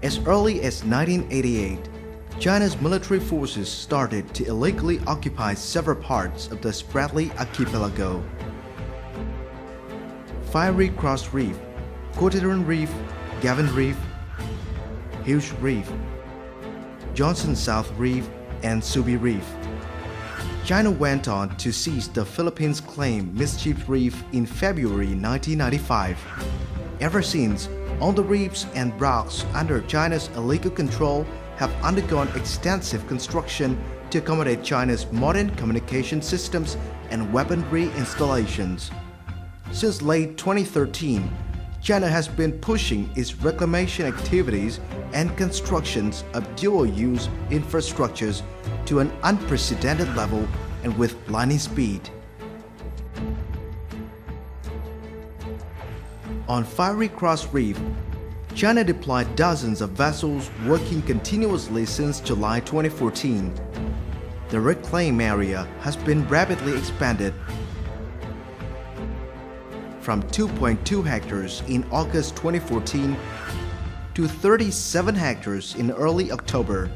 As early as 1988, China's military forces started to illegally occupy several parts of the Spratly archipelago. Fiery Cross Reef, Quotidian Reef, Gavin Reef, Hughes Reef, Johnson South Reef, and Subi Reef. China went on to seize the Philippines' claimed Mischief Reef in February 1995. Ever since, all the reefs and rocks under China's illegal control have undergone extensive construction to accommodate China's modern communication systems and weaponry installations. Since late 2013, China has been pushing its reclamation activities and constructions of dual-use infrastructures to an unprecedented level and with blinding speed. On Fiery Cross Reef, China deployed dozens of vessels working continuously since July 2014. The reclaimed area has been rapidly expanded from 2.2 hectares in August 2014 to 37 hectares in early October,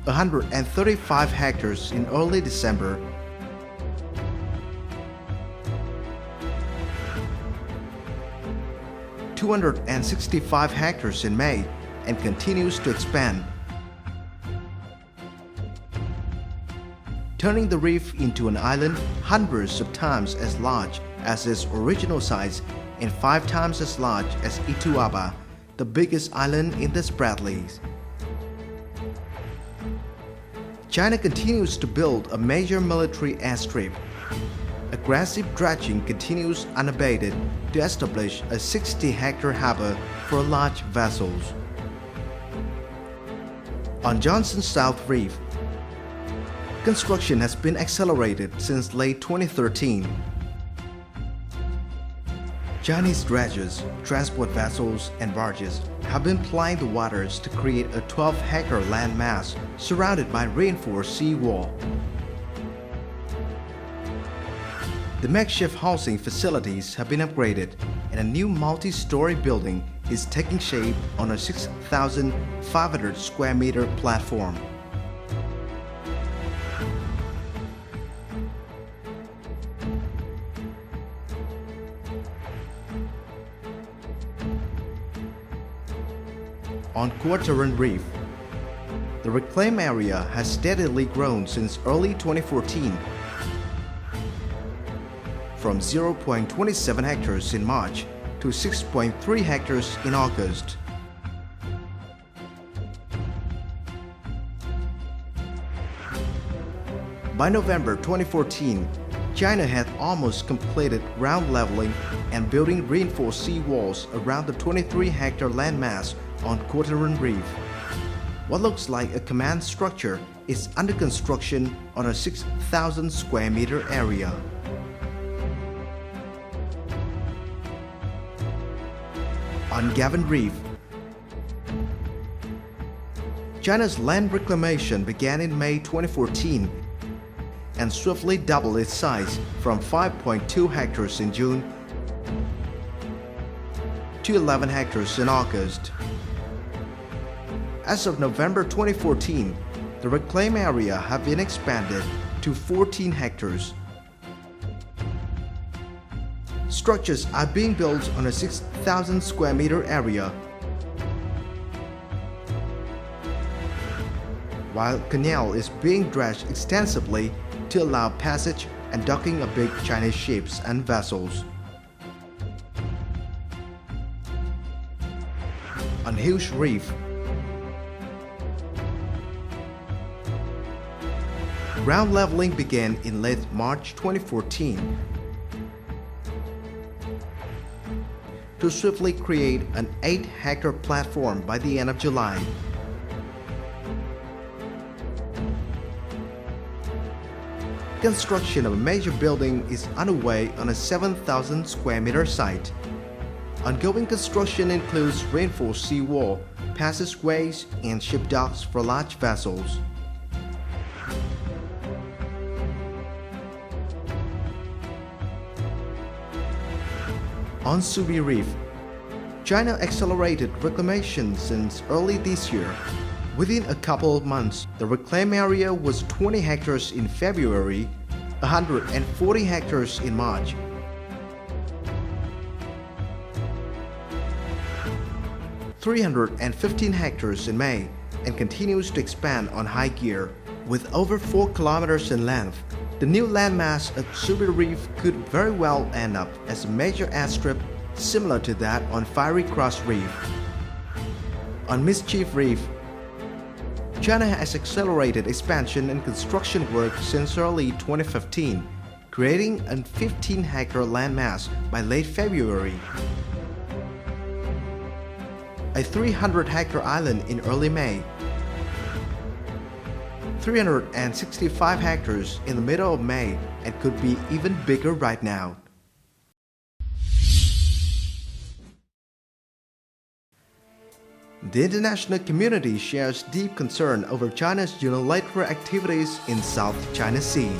135 hectares in early December, 265 hectares in May, and continues to expand, turning the reef into an island hundreds of times as large as its original size and 5 times as large as Ituaba, the biggest island in the Spratlys. China continues to build a major military airstrip. Aggressive dredging continues unabated to establish a 60-hectare harbor for large vessels. On Johnson South Reef, construction has been accelerated since late 2013. Chinese dredgers, transport vessels, and barges have been plying the waters to create a 12-hectare land mass surrounded by reinforced seawall. The makeshift housing facilities have been upgraded, and a new multi-story building is taking shape on a 6,500 square meter platform. On Quotidian Reef, the reclaimed area has steadily grown since early 2014, from 0.27 hectares in March to 6.3 hectares in August. By November 2014, China had almost completed ground leveling and building reinforced seawalls around the 23-hectare landmass on Quotidian Reef. What looks like a command structure is under construction on a 6,000 square meter area. On Gavin Reef, China's land reclamation began in May 2014 and swiftly doubled its size from 5.2 hectares in June to 11 hectares in August. As of November 2014, the reclaimed area have been expanded to 14 hectares. Structures are being built on a 6,000 square meter area, while canal is being dredged extensively to allow passage and docking of big Chinese ships and vessels. On Hughes Reef, ground leveling began in late March 2014 to swiftly create an 8-hectare platform by the end of July. Construction of a major building is underway on a 7,000 square meter site. Ongoing construction includes reinforced seawall, passageways, and ship docks for large vessels. On Subi Reef, China accelerated reclamation since early this year. Within a couple of months, the reclaimed area was 20 hectares in February, 140 hectares in March. (315 hectares in May, and continues to expand on high gear. With over 4 kilometers in length, the new landmass of Subi Reef could very well end up as a major airstrip similar to that on Fiery Cross Reef. On Mischief Reef, China has accelerated expansion and construction work since early 2015, creating a 15-hectare landmass by late February, a 300-hectare island in early May, 365 hectares in the middle of May, and could be even bigger right now. The international community shares deep concern over China's unilateral activities in South China Sea.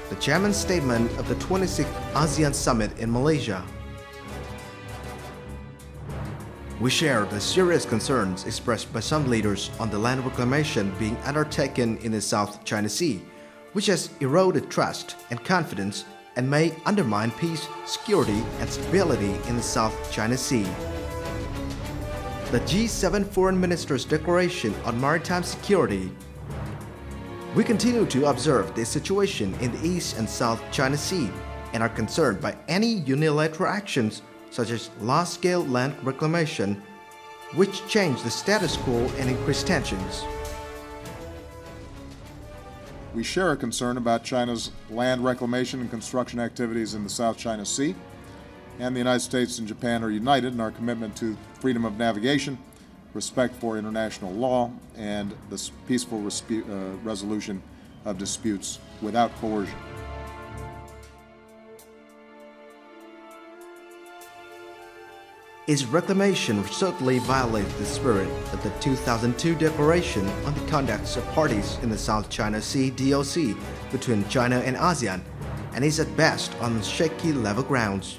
The chairman's statement of the 26th ASEAN Summit in Malaysia. We share the serious concerns expressed by some leaders on the land reclamation being undertaken in the South China Sea, which has eroded trust and confidence and may undermine peace, security, and stability in the South China Sea. The G7 Foreign Ministers' Declaration on Maritime Security. We continue to observe the situation in the East and South China Sea and are concerned by any unilateral actions such as large-scale land reclamation, which change the status quo and increase tensions. We share a concern about China's land reclamation and construction activities in the South China Sea, and the United States and Japan are united in our commitment to freedom of navigation, respect for international law, and the peaceful resolution of disputes without coercion. Its reclamation certainly violates the spirit of the 2002 Declaration on the Conduct of Parties in the South China Sea (DOC) between China and ASEAN, and is at best on shaky level grounds.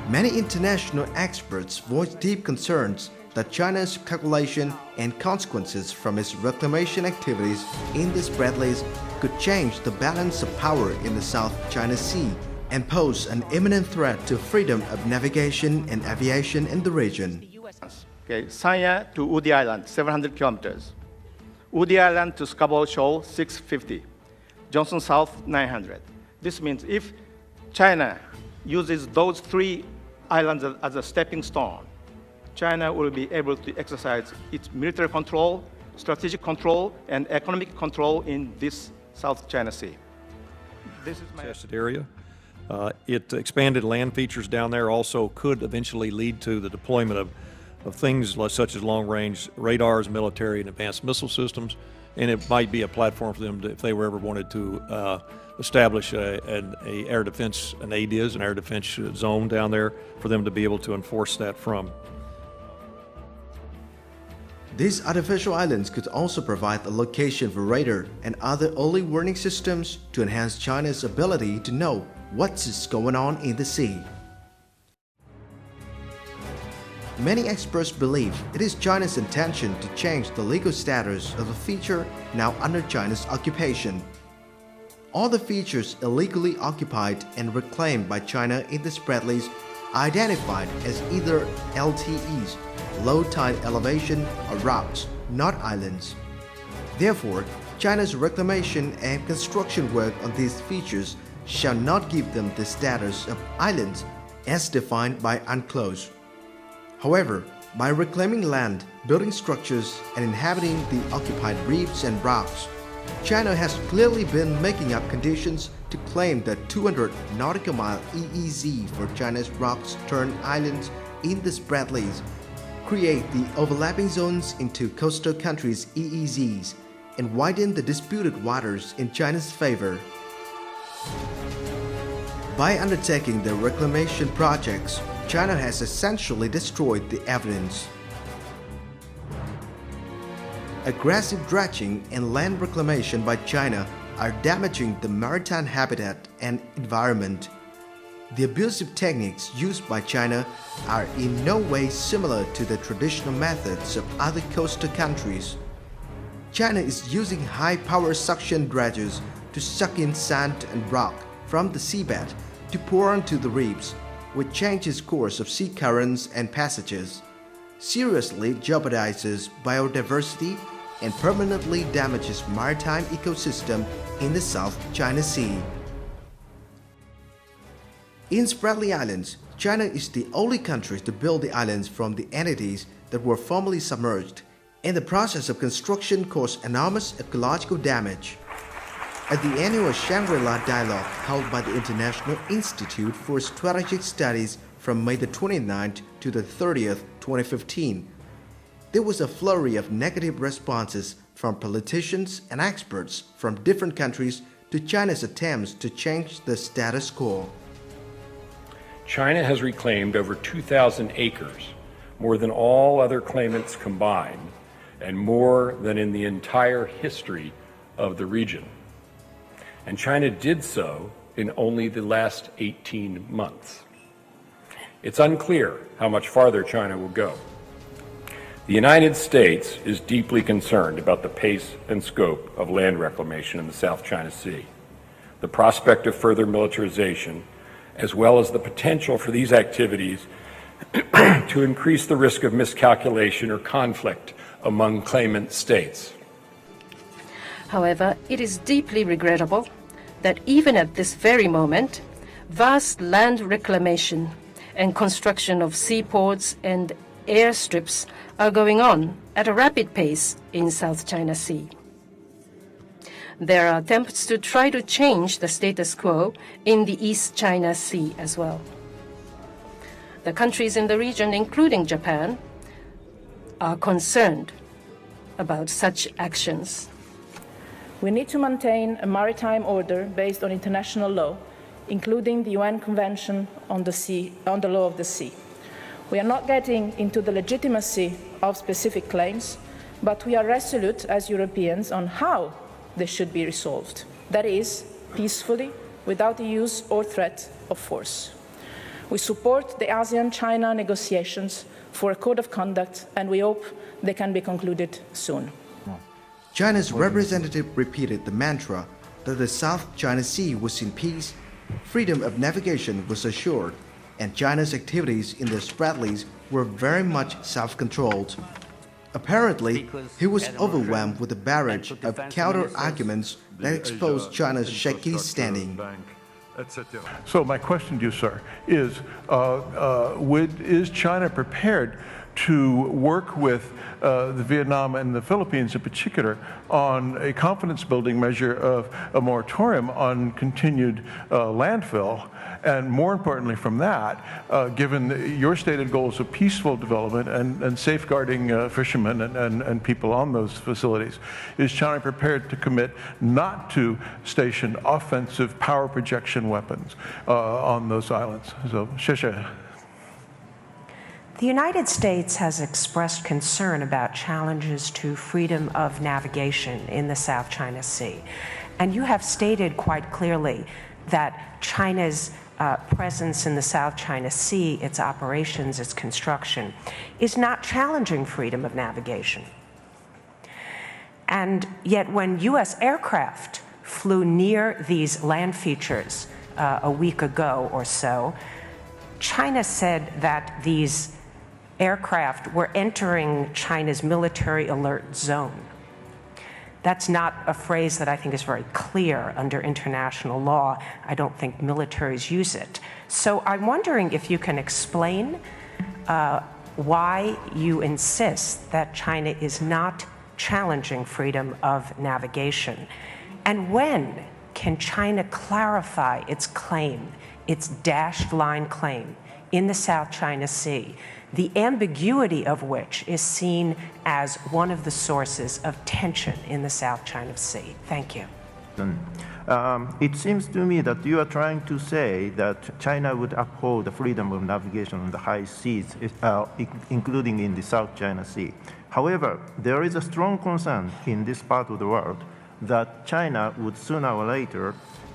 Many international experts voiced deep concerns that China's calculation and consequences from its reclamation activities in the Spratly could change the balance of power in the South China Sea and pose an imminent threat to freedom of navigation and aviation in the region. Okay, Sanya to Udi Island, 700 kilometers. Udi Island to Scarborough Shoal, 650. Johnson South, 900. This means if China uses those 3 islands as a stepping stone, China will be able to exercise its military control, strategic control, and economic control in this South China Sea. This is my tested area. It expanded land features down there also could eventually lead to the deployment of things such as long-range radars, military, and advanced missile systems, and it might be a platform for them if they were ever wanted to establish an air defense, an ADIZ, an air defense zone down there for them to be able to enforce that from. These artificial islands could also provide a location for radar and other early warning systems to enhance China's ability to know what's going on in the sea. Many experts believe it is China's intention to change the legal status of a feature now under China's occupation. All the features illegally occupied and reclaimed by China in the Spratly are identified as either LTEs, low tide elevation, or rocks, not islands. Therefore, China's reclamation and construction work on these features shall not give them the status of islands as defined by UNCLOS. However, by reclaiming land, building structures, and inhabiting the occupied reefs and rocks, China has clearly been making up conditions to claim that 200 nautical mile EEZ for China's rocks-turned islands in the Spratly create the overlapping zones into coastal countries' EEZs and widen the disputed waters in China's favor. By undertaking the reclamation projects, China has essentially destroyed the evidence. Aggressive dredging and land reclamation by China are damaging the maritime habitat and environment. The abusive techniques used by China are in no way similar to the traditional methods of other coastal countries. China is using high-power suction dredgers to suck in sand and rock from the seabed to pour onto the reefs, which changes course of sea currents and passages, seriously jeopardizes biodiversity, and permanently damages maritime ecosystem in the South China Sea. In Spratly Islands, China is the only country to build the islands from the entities that were formerly submerged, and the process of construction caused enormous ecological damage. At the annual Shangri-La Dialogue held by the International Institute for Strategic Studies from May the 29th to the 30th, 2015, there was a flurry of negative responses from politicians and experts from different countries to China's attempts to change the status quo. China has reclaimed over 2,000 acres, more than all other claimants combined, and more than in the entire history of the region. And China did so in only the last 18 months. It's unclear how much farther China will go. The United States is deeply concerned about the pace and scope of land reclamation in the South China Sea, the prospect of further militarization, as well as the potential for these activities to increase the risk of miscalculation or conflict among claimant states. However, it is deeply regrettable that even at this very moment, vast land reclamation and construction of seaports and airstrips are going on at a rapid pace in South China Sea. There are attempts to try to change the status quo in the East China Sea as well. The countries in the region, including Japan, are concerned about such actions. We need to maintain a maritime order based on international law, including the UN Convention on the Law of the Sea. We are not getting into the legitimacy of specific claims, but we are resolute as Europeans on how they should be resolved. That is, peacefully, without the use or threat of force. We support the ASEAN-China negotiations for a code of conduct, and we hope they can be concluded soon. China's representative repeated the mantra that the South China Sea was in peace, freedom of navigation was assured, and China's activities in the Spratlys were very much self-controlled. Apparently, he was overwhelmed with a barrage of counter-arguments that exposed China's shaky standing. So my question to you, sir, is China prepared to work with the Vietnam and the Philippines in particular on a confidence-building measure of a moratorium on continued landfill? And more importantly from that, given your stated goals of peaceful development and safeguarding fishermen and people on those facilities, is China prepared to commit not to station offensive power projection weapons on those islands? So, 谢谢. The United States has expressed concern about challenges to freedom of navigation in the South China Sea. And you have stated quite clearly that China's presence in the South China Sea, its operations, its construction, is not challenging freedom of navigation. And yet when U.S. aircraft flew near these land features a week ago or so, China said that these aircraft were entering China's military alert zone. That's not a phrase that I think is very clear under international law. I don't think militaries use it. So I'm wondering if you can explain why you insist that China is not challenging freedom of navigation. And when can China clarify its claim, its dashed line claim in the South China Sea, the ambiguity of which is seen as one of the sources of tension in the South China Sea? Thank you. It seems to me that you are trying to say that China would uphold the freedom of navigation on the high seas, including in the South China Sea. However, there is a strong concern in this part of the world that China would sooner or later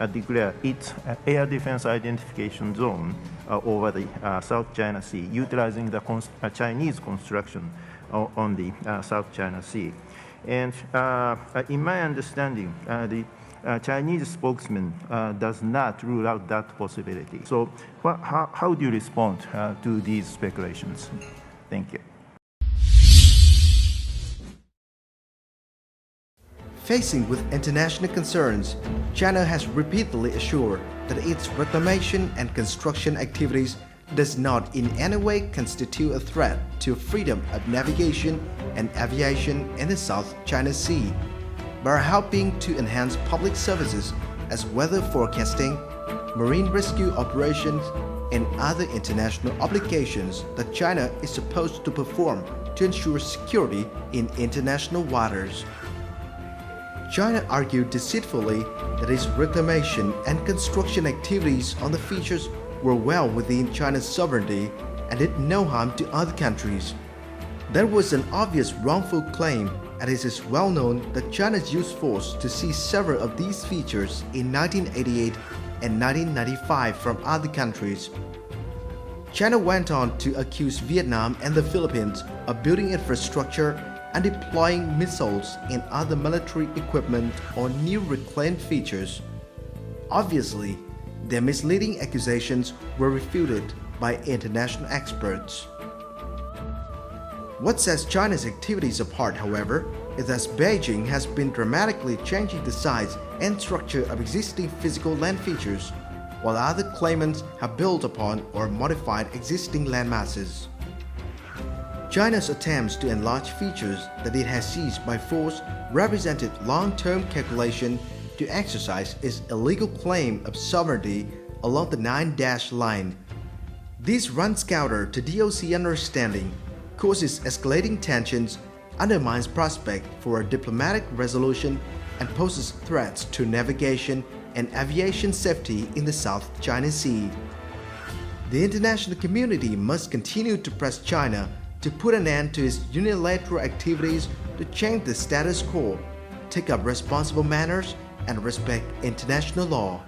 declare its air defense identification zone over the South China Sea, utilizing the Chinese construction on the South China Sea. And in my understanding, the Chinese spokesman does not rule out that possibility. So how do you respond to these speculations? Thank you. Facing with international concerns, China has repeatedly assured that its reclamation and construction activities does not in any way constitute a threat to freedom of navigation and aviation in the South China Sea, but are helping to enhance public services as weather forecasting, marine rescue operations, and other international obligations that China is supposed to perform to ensure security in international waters. China argued deceitfully that its reclamation and construction activities on the features were well within China's sovereignty and did no harm to other countries. That was an obvious wrongful claim, and it is well known that China used force to seize several of these features in 1988 and 1995 from other countries. China went on to accuse Vietnam and the Philippines of building infrastructure and deploying missiles and other military equipment on new reclaimed features. Obviously, their misleading accusations were refuted by international experts. What sets China's activities apart, however, is that Beijing has been dramatically changing the size and structure of existing physical land features, while other claimants have built upon or modified existing land masses. China's attempts to enlarge features that it has seized by force represented long-term calculation to exercise its illegal claim of sovereignty along the 9-dash line. This runs counter to DOC understanding, causes escalating tensions, undermines prospect for a diplomatic resolution, and poses threats to navigation and aviation safety in the South China Sea. The international community must continue to press China to put an end to its unilateral activities to change the status quo, take up responsible manners, and respect international law.